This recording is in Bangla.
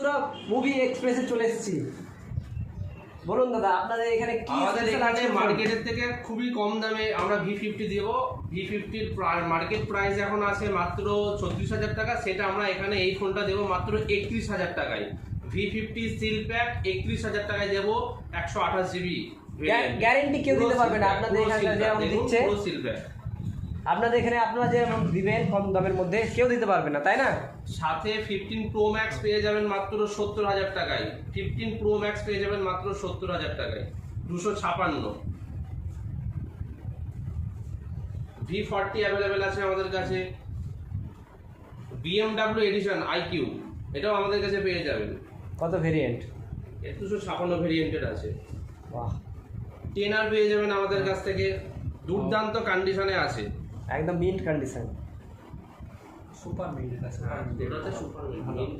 বন্ধুরা মুভি এক্সপ্রেসে চলে এসেছি। বলুন দাদা, আপনাদের এখানে কি আমাদের এখানে মার্কেটের থেকে খুবই কম দামে আমরা V50 দেবো। V50-র মার্কেট প্রাইস এখন আছে মাত্র 36,000 টাকা, সেটা আমরা এখানে এই ফোনটা দেবো মাত্র 31,000 টাকায়। V50 সিল প্যাক 31,000 টাকায় দেবো, 128 GB। গ্যারেন্টি কেউ দিতে পারবে না আপনাদের এখানে যেমন দিচ্ছে। সিল প্যাক আপনাদের এখানে আপনারা যে দিবেন কম দামের মধ্যে কেউ দিতে পারবে না, তাই না? সাথে 15 Pro Max পেয়ে যাবেন মাত্র 70,000 টাকায়। 15 Pro Max পেয়ে যাবেন মাত্র 70,000 টাকায়, 256। V40 অ্যাভেলেবেল আছে আমাদের কাছে। BMW এডিশন IQ, এটাও আমাদের কাছে পেয়ে যাবেন। কত ভেরিয়েন্ট? 256 ভেরিয়েন্টের আছে। বাহ, 10R পেয়ে যাবেন আমাদের কাছ থেকে, দুর্দান্ত কন্ডিশনে আছে, একদম মিন্ট কন্ডিশন। সুপার মিন্ট আছে। এটা হচ্ছে সুপার মিন্ট।